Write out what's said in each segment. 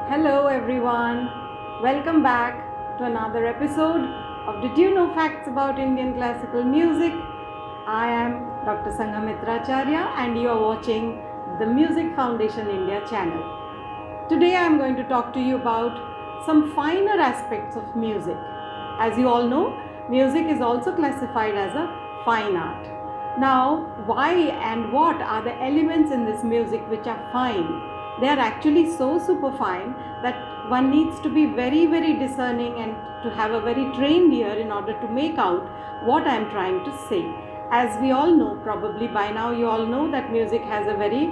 Hello everyone, welcome back to another episode of Did You Know Facts About Indian Classical Music? I am Dr.Sanghamitra Acharya and you are watching the Music Foundation India channel. Today I am going to talk to you about some finer aspects of music. As you all know, music is also classified as a fine art. Now, why and what are the elements in this music which are fine? They are actually so superfine that one needs to be very, very discerning and to have a very trained ear in order to make out what I am trying to say. As we all know, probably by now you all know that music has a very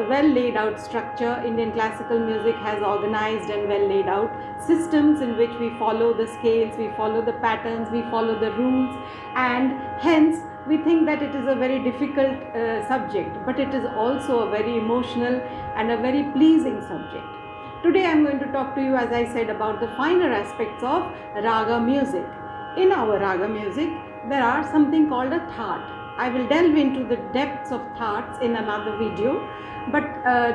well laid out structure. Indian classical music has organized and well laid out systems in which we follow the scales, we follow the patterns, we follow the rules, and hence we think that it is a very difficult subject, but it is also a very emotional and a very pleasing subject. Today I am going to talk to you, as I said, about the finer aspects of Raga music. In our Raga music, there are something called a Thaat. I will delve into the depths of Thaats in another video, but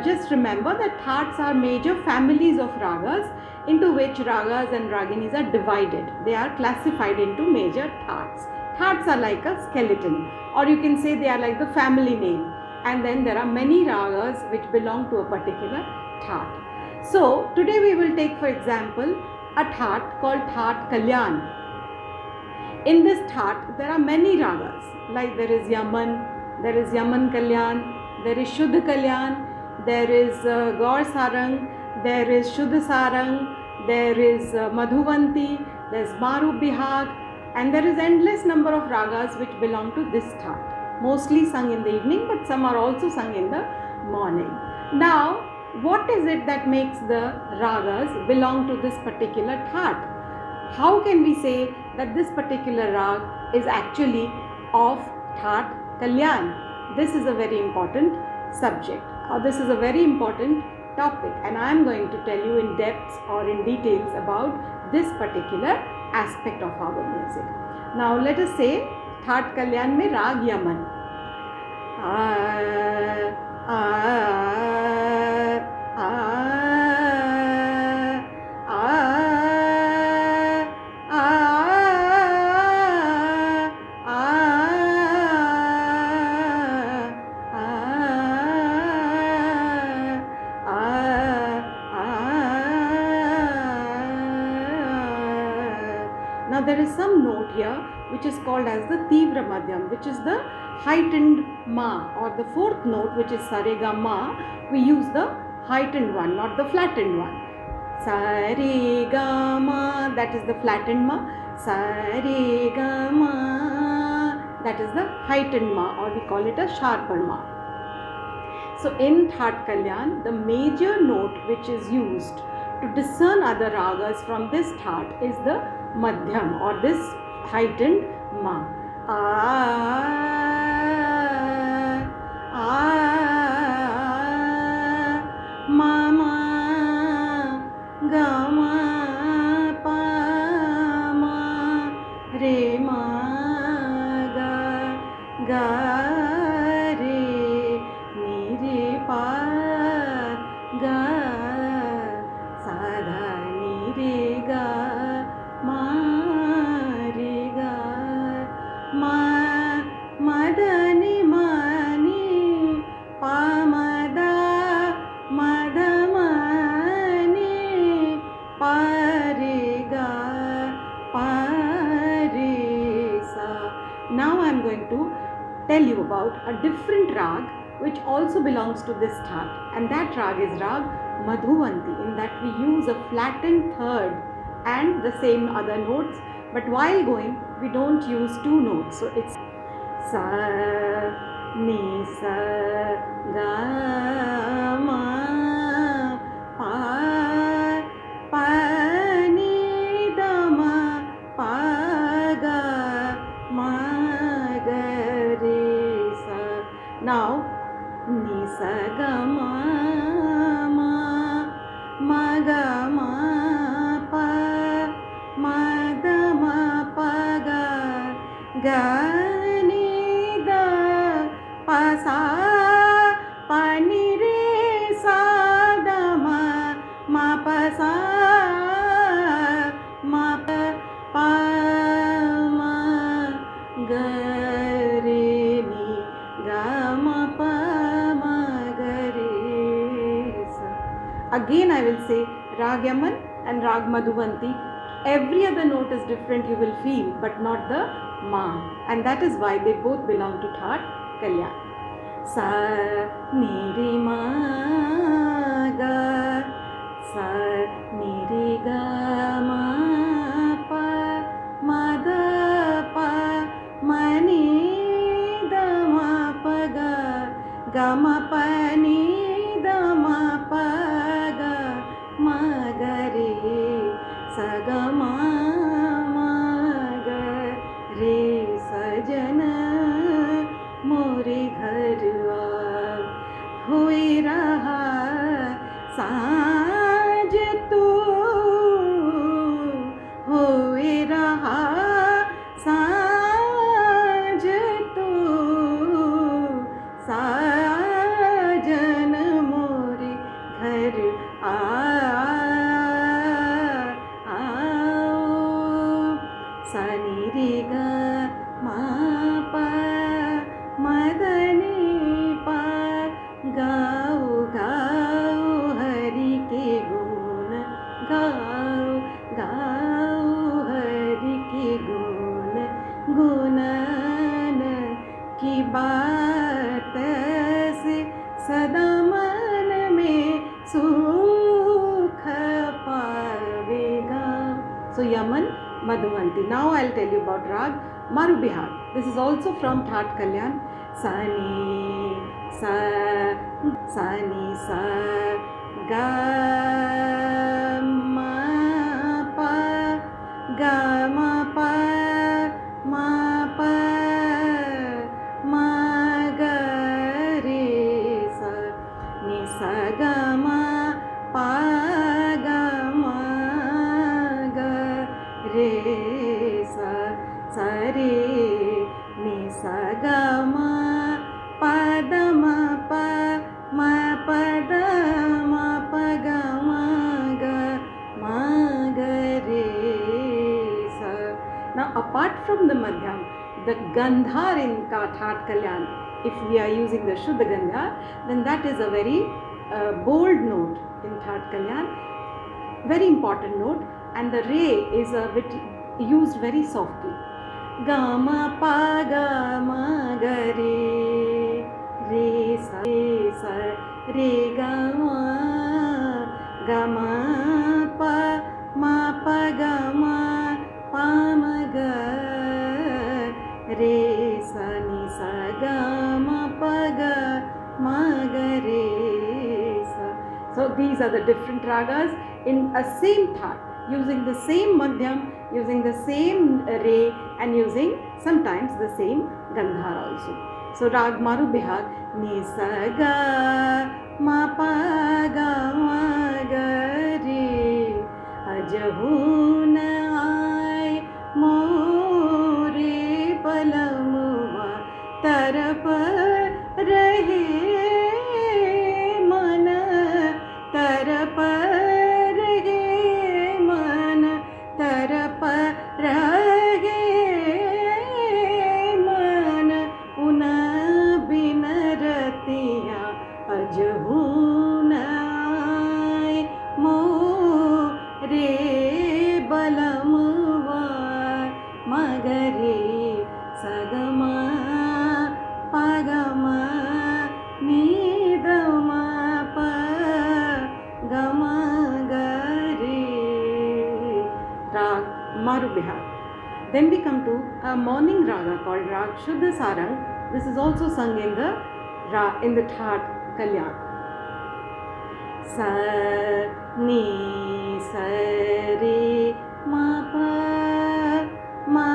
just remember that Thaats are major families of Ragas into which Ragas and Raginis are divided. They are classified into major Thaats. Thaats are like a skeleton, or you can say they are like the family name, and then there are many Ragas which belong to a particular Thaat. So today we will take, for example, a Thaat called Thaat Kalyan. In this Thaat, there are many Ragas, like there is Yaman, there is Yaman Kalyan, there is Shuddha Kalyan, there is Gaur Sarang, there is Shuddha Sarang, there is Madhuvanti, there is Maru Bihag, and there is endless number of Ragas which belong to this Thaat, mostly sung in the evening, but some are also sung in the morning. Now, what is it that makes the Ragas belong to this particular Thaat? How can we say that this particular rag is actually of Thaat Kalyan? This is a very important subject, or this is a very important topic, and I am going to tell you in depth or in details about this particular aspect of our music. Now let us say Thaat Kalyan mein Rag Yaman. Now there is some note here which is called as the Tivra Madhyam, which is the heightened Ma, or the fourth note, which is Sarega Ma. We use the heightened one, not the flattened one. Sarega Ma, that is the flattened Ma. Sarega Ma, that is the heightened Ma, or we call it a sharper Ma. So in Thaat Kalyan, the major note which is used to discern other ragas from this Thaat is the Madhyam, or this heightened Ma. Ma ma ga ma pa ma re ma ga re ni re pa ga sa dha ni re ga ma re ga ma da ni ma ni pa ma da ma ni pa re ga pa re sa. Now I am going to tell you about a different rag which also belongs to this Thaat, and that rag is Rag Madhuvanti, in that we use a flattened third and the same other notes, but while going we don't use two notes. So it's sa ni sa ga ma pa ni da ma pa ga ma ga re sa. Now ni sa ga ma ga ma pa ma da ma pa ga ni da pa sa pa ni re sa da ma Again I will say Rag Yaman and Rag Madhuvanti. Every other note is different, you will feel, but not the Ma. And that is why they both belong to Thaat Kalyan. Sa ni re ma ga, sa ni re ga ma pa ma da pa ma ni da ma pa ga ma pa ni da ma pa ga ma ga re sa ga ma ga re sajana मोरे घर हुई रहा साँझ तू हुई रहा साँझ तू साजन मोरे घर आओ सनी रे गा मा पा मदनी पा गाओ गाओ हरि के गुण गाओ गाओ हरि के गुण गुणन की बात से सदा मन में सुख पावेगा. So Yaman, Madhuvanti. Now I'll tell you about Rag Marubihag. This is also from Thaat Kalyan. Sani sa ga ma pa ma ga re sa ni sa ga ma pa ga ma ga re sa re ni sa ga ma pa da ma pa da ma pa ga ma ga re sa. Now apart from the madhyam, the gandhar in Thaat Kalyan, if we are using the Shuddha Gandhar, then that is a very bold note in Thaat Kalyan, very important note, and the re is a bit used very softly. Ga ma pa ga ma ga re sa re ga ma pa ga ma ga re sa ni sa ga ma pa ga ma ga re sa. So these are the different ragas in a same Thaat, using the same madhyam, using the same re, and using sometimes the same gandhar also. So Rag Marubihag, ni sa ga ma pa ga ma ga re, ajahu na ay more palamwa tarap rahe man tarap rahe man tarap rahe man una bin ratiya ajhu na ay more balamwa magare sagama pagama nidama pa gama gare. Rag Marubihag. Then we come to a morning raga called Rag Shuddha Sarang. This is also sung in the Thaat Kalyan. Sa ni sa re ma pa ma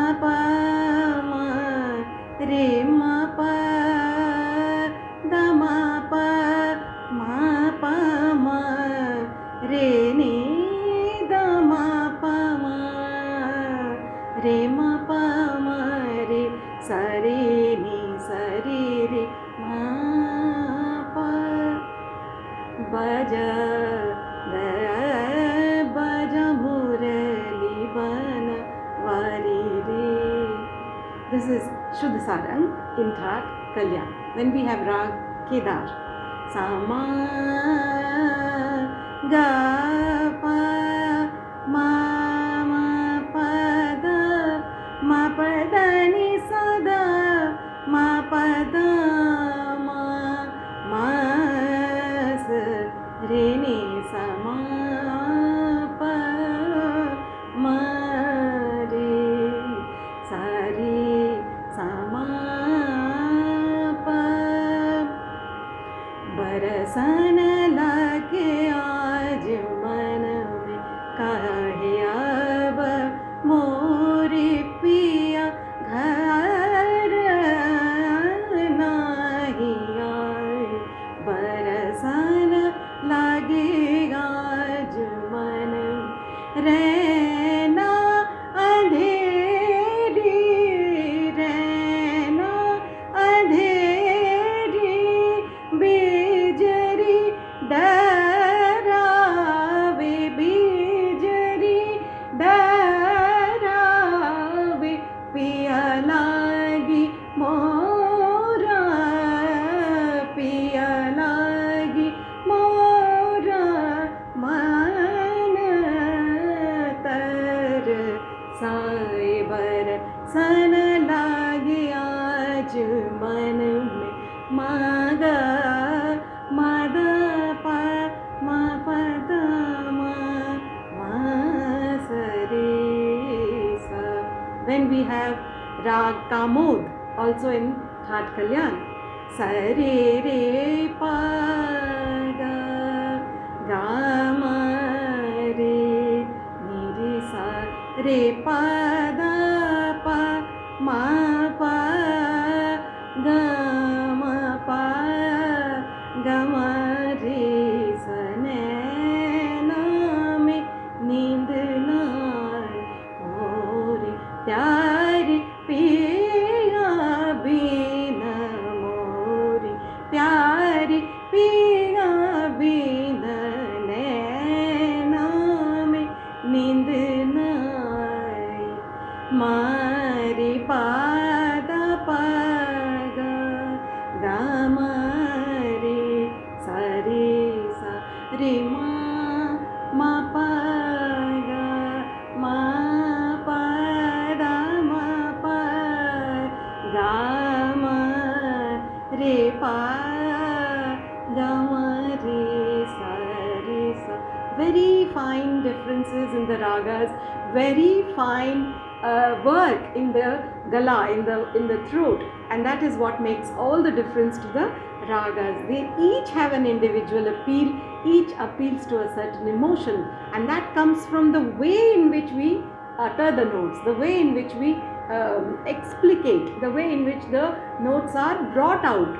re ma pa da ma pa ma re ni da ma pa re ma pa ma re sa re ni sa re ma pa baja murali bana vari re. This is Shuddha Sarang in Thaat Kalyan. Then we have Rag Kedar. Sama ga pa ma ma pa da ma pa da ni sa da ma pa da ma ma sa re ni sa ma pa ma re sa re sa ma pa बरसन लगे आज मन में काहे अब मोरे पिया घर नाही आए बरसन लगे आज मन में रहना अंधेरी रहना अंधेरी बीजरी डरावे बीजरी डरावे पिया लागी मोरा पिया लागी मोरा मन तर साइबर सन लागे आज मन में मागा मद पा मा पद मा मा सरे सा. Then we have Rag Kamod, also in Ghat Kalyan. Sare re pa ga ga ma re ni re sa re pa da pa ma pa ga ma pa ga ma re sa नैना में नींद ना मोरे प्यारे पिया बिना मोरे प्यारे पिया बिना नैना में नींद ना मारे पादा पागा गा मारे सारे सा रे मा पागा मा पादा मा पा गा मा रे पा गा मा रे सा रे सा. Very fine differences in the ragas, very fine work in the gala, in the throat, and that is what makes all the difference to the ragas. They each have an individual appeal, each appeals to a certain emotion, and that comes from the way in which we utter the notes, the way in which we explicate, the way in which the notes are brought out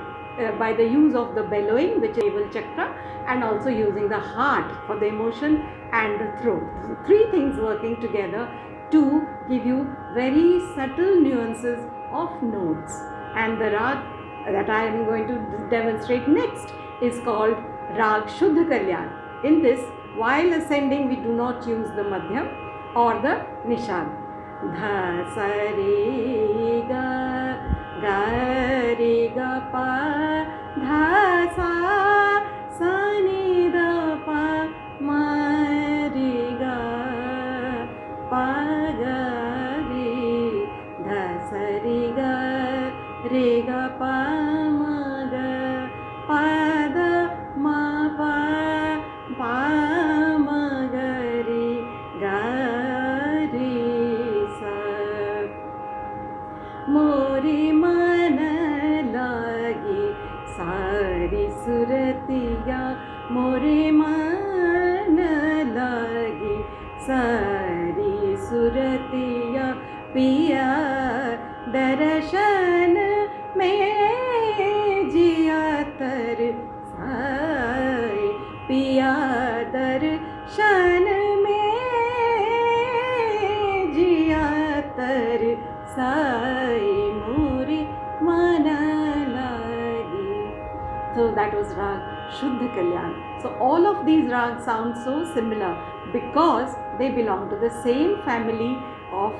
by the use of the bellowing, which is navel chakra, and also using the heart for the emotion and the throat. So three things working together to give you very subtle nuances of notes. And the rag that I am going to demonstrate next is called Rag Shuddha Kalyan. In this, while ascending, we do not use the madhyam or the nishad. Dha sa re ga ga re ga pa dha sa sa ni da pa ma re ga pa ga re dha sa re ga pa ma ga pa da ma pa pa ma ga re ga re sa. मोरे मन लागे सारी सुरतिया मोरे मन लागे सारी सुरतिया पिया दर्शन में जिया तर साए पिया दर्शन में जिया तर साए मोरे मन लागे. So that was Rag Shuddha Kalyan. So all of these rags sound so similar because they belong to the same family of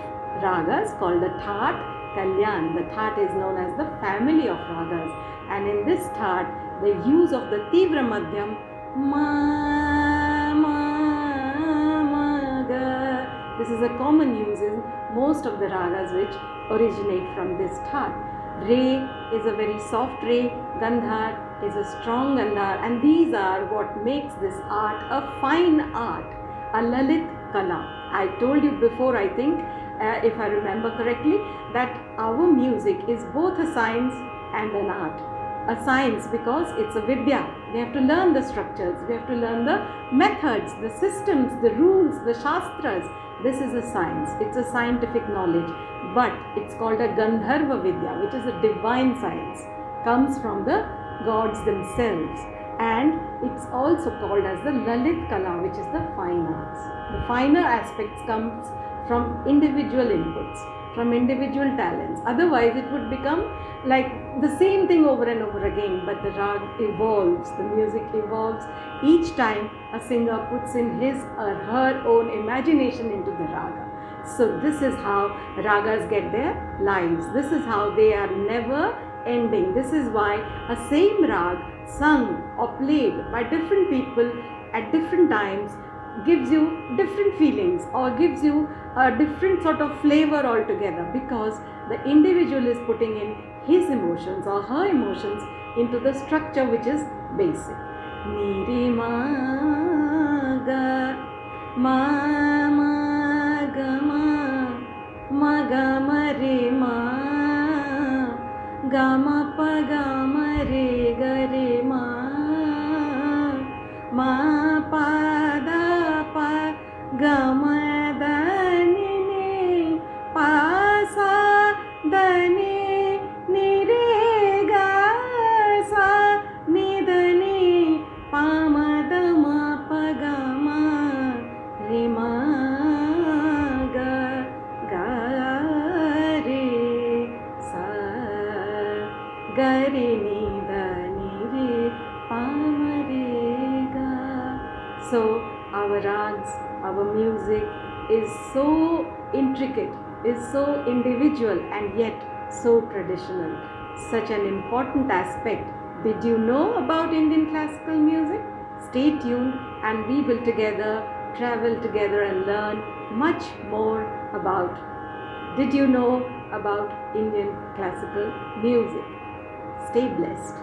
ragas called the Thaat Kalyan. The Thaat is known as the family of ragas, and in this Thaat the use of the Tivra Madhyam ma This is a common use in most of the ragas which originate from this thought. Re is a very soft re, Gandhar is a strong Gandhar, and these are what makes this art a fine art, a Lalit Kala. I told you before, I think, if I remember correctly, that our music is both a science and an art. A science because it's a Vidya. We have to learn the structures, we have to learn the methods, the systems, the rules, the Shastras. This is a science, it's a scientific knowledge, but it's called a Gandharva Vidya, which is a divine science, comes from the gods themselves, and it's also called as the Lalit Kala, which is the fine arts. The finer aspects comes from individual inputs, from individual talents. Otherwise, it would become like the same thing over and over again. But the rag evolves, the music evolves. Each time a singer puts in his or her own imagination into the raga. So this is how ragas get their lives. This is how they are never ending. This is why a same rag sung or played by different people at different times gives you different feelings or gives you a different sort of flavor altogether, because the individual is putting in his emotions or her emotions into the structure which is basic. Ni re ma ga ma ma ga ma ga ma re ma ga ma pa ga ma re ga re ma pa da pa ga ma da ni ne pa sa da ni ni re ga sa ni da ni pa ma da ma pa ga ma re ma ga ga re sa ga re ni da ni re pa ma re ga. So our rags, our music is so intricate, is so individual, and yet so traditional. Such an important aspect. Did you know about Indian classical music? Stay tuned and we will together travel together and learn much more about. Did you know about Indian classical music? Stay blessed.